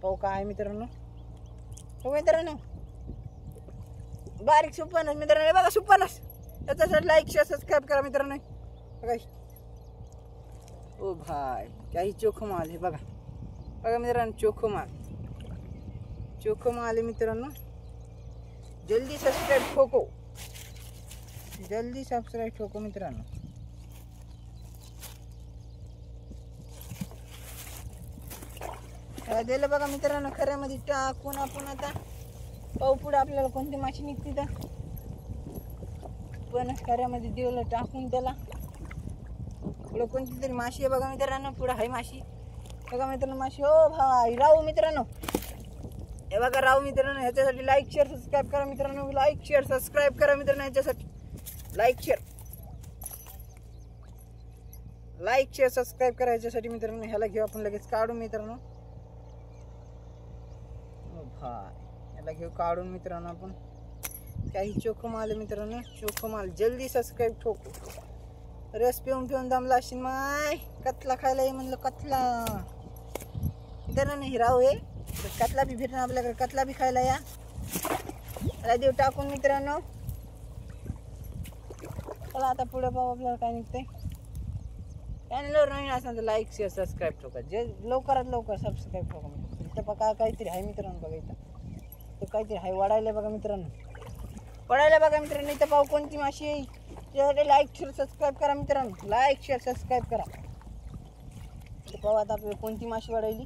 पाहू काय आहे मित्रांनो. हो मित्रांनो बारीक सुपनस मित्रांनो बघा सुपनस. त्याच्यासाठी लाईक शेअर सबस्क्राईब करा मित्रांनो. बघा ओ भाई काही चोखो माल आहे बघा. बघा मित्रांनो चोखो माल आहे मित्रांनो. जल्दी सबस्क्राईब ठोको. जल्दी सबस्क्राईब ठोको मित्रांनो. दिलं बघा मित्रांनो खऱ्यामध्ये टाकून आपण आता पाहू पुढे आपल्याला कोणती माशी निघते तर. पण खऱ्यामध्ये दिलं टाकून त्याला पुढं कोणती तरी माशी आहे बघा मित्रांनो. पुढं आहे माशी बघा मित्रांनो माशी. हो भाई राहू मित्रांनो हे बघा राहू मित्रांनो. ह्याच्यासाठी लाईक शेअर सबस्क्राईब करा मित्रांनो. लाईक शेअर सबस्क्राईब करा मित्रांनो. ह्याच्यासाठी लाईक शेअर सबस्क्राईब करा ह्याच्यासाठी मित्रांनो. ह्याला घेऊ आपण लगेच काढून मित्रांनो. याला घेऊ काढून मित्रांनो आपण. काही चोखो माल मित्रांनो चोखो माल. जल्दी सबस्क्राईब ठोको. रस पिऊन दमला असेल माय. कतला खायला ये म्हणलं कतला मित्रांनो. हिराव आहे कतला बी भेटणार आपल्याकडे. कतला बी खायला या. त्याला देऊ टाकून मित्रांनो. चला आता पुढे पाहू आपल्याला काय निघतंय. चॅनलवर नवीन असेल तर लाईक शेअर सबस्क्राईब ठोका. जे लवकरात लवकर सबस्क्राईब ठोका. इथं बघा काहीतरी आहे मित्रांनो. बघा इथं काहीतरी आहे वाढायला बघा मित्रांनो. वाढायला बघा मित्रांनो. इथं पाहू कोणती माशी आहे. त्यासाठी लाईक शेअर सबस्क्राईब करा मित्रांनो. लाईक शेअर सबस्क्राईब करा. इथं पाहू आता आपल्याला कोणती माशी वाढायली.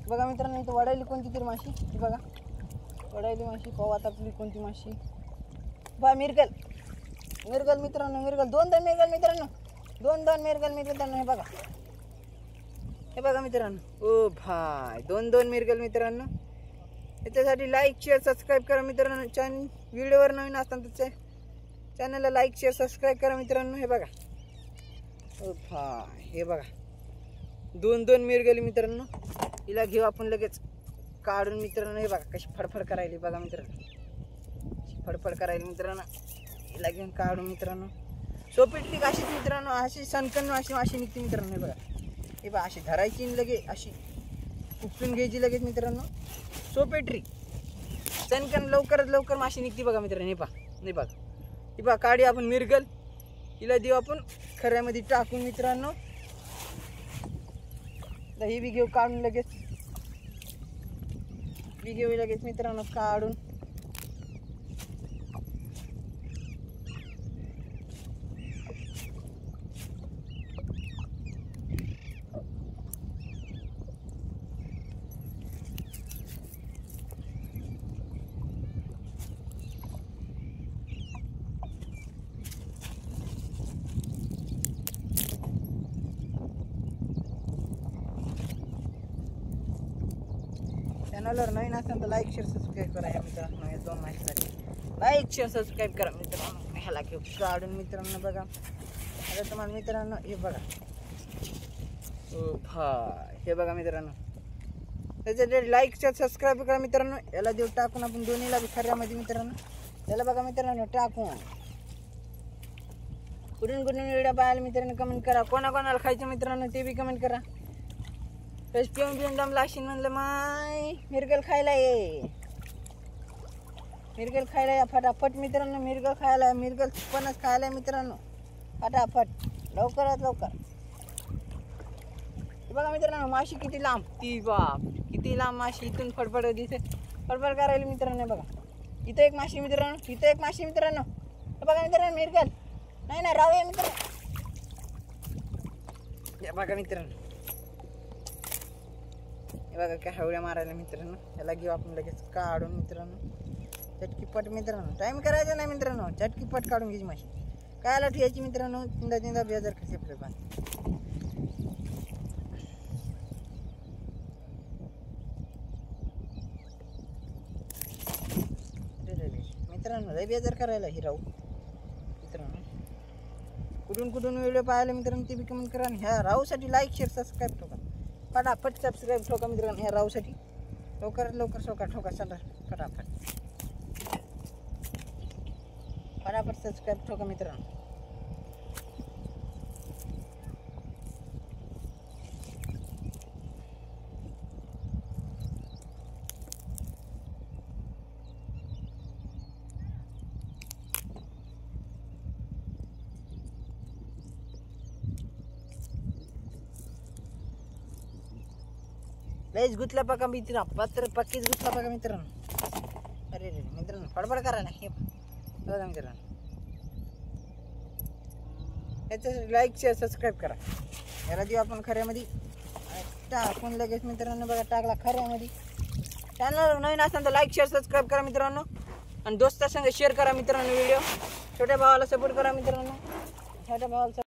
बघा मित्रांनो इथं वाढायली कोणती तरी माशी. बघा वाढायली माशी. पाहू आता आपली कोणती माशी. बा मिरगल मित्रांनो. मिरगल दोन मिरगल मित्रांनो. दोन मिरगल मित्रांनो. हे बघा मित्रांनो. ओ भाई दोन मिरगल मित्रांनो. याच्यासाठी लाईक शेअर सबस्क्राईब करा मित्रांनो. व्हिडिओवर नवीन असताना तर चॅनलला लाईक शेअर सबस्क्राईब करा मित्रांनो. हे बघा ओ भाई हे बघा दोन मिरगली मित्रांनो. हिला घेऊ आपण लगेच काढून मित्रांनो. हे बघा कशी फडफड करायली बघा मित्रांनो. फडफड करायला मित्रांनो. हिला घेऊन काढून मित्रांनो. सोपेटली अशीच मित्रांनो. अशी सनकन माशी निघते मित्रांनो. हे बघा हे बघा अशी धरायची लगे अशी उपसून घ्यायची लगेच मित्रांनो. सोपेट्री सनकन लवकरात लवकर माशी निघते बघा मित्रांनो. हे बघा काढी आपण मिरगल. हिला देऊ आपण खऱ्यामध्ये टाकून मित्रांनो. ही बी घेऊ काढून लगेच. मित्रांनो काढून. चॅनलवर नवीन असेल तर लाईक शेअर सबस्क्राईब करा मित्रांनो. हे दोन माहितीसाठी लाईक शेअर सबस्क्राईब करा मित्रांनो. ह्याला घेऊ काढून मित्रांनो. बघा आता तुम्हाला मित्रांनो हे बघा ओ भाई हे बघा मित्रांनो. त्याच्यासाठी लाईक शेअर सबस्क्राईब करा मित्रांनो. याला देऊ टाकून आपण दोन्हीला बी खऱ्यामध्ये मित्रांनो. याला बघा मित्रांनो टाकून. कुठून व्हिडिओ पाहायला मित्रांनो कमेंट करा. कोणाला खायचं मित्रांनो ते बी कमेंट करा. रस पिऊन दमला असेल म्हणलं माय मिरगल खायला ये. फटाफट मित्रांनो. मिरगल खायला मिरगल पणच खायला मित्रांनो. फटाफट लवकरात लवकर. बघा मित्रांनो माशी किती लांब. ती बाप किती लांब माशी. इथून फडफड दिसे फडफड करायला मित्रांनो. बघा इथं एक माशी मित्रांनो. बघा मित्रांनो मिरगल नाही राहूया मित्रांनो. बघा मित्रांनो हे बघा काय हवड्या मारायला मित्रांनो. ह्याला घेऊ आपण लगेच काढून मित्रांनो. चटकीपट मित्रांनो. टाईम करायचा नाही मित्रांनो. चटकीपट काढून घ्यायची माशी. कायला ठेवायची मित्रांनो. तीनदा बेजार कसे आपले पान. मित्रांनो लय बेजार करायला ही राहू मित्रांनो. कुठून व्हिडिओ पाहायला मित्रांनो ते बी कमेंट करा. ह्या राहूसाठी लाईक शेअर सबस्क्राईब ठोका. फटाफट सबस्क्राईब ठोका मित्रांनो. ह्या राहूसाठी लवकरात लवकर ठोका. चला फटाफट सबस्क्राईब ठोका मित्रांनो. लयच गुतला बघा मित्र, पक्कीच गुतला बघा मित्रांनो. अरे रे मित्रांनो फडफड करा ना हे बघा मित्रांनो. याचं लाईक शेअर सबस्क्राईब करा. याला देऊ आपण खऱ्यामध्ये टाकून लगेच मित्रांनो. बघा टाकला खऱ्यामध्ये. चॅनल नवीन असेल तर लाईक शेअर सबस्क्राईब करा मित्रांनो. आणि दोस्तासंग शेअर करा मित्रांनो व्हिडिओ. छोट्या भावाला सपोर्ट करा मित्रांनो. छोट्या भावाला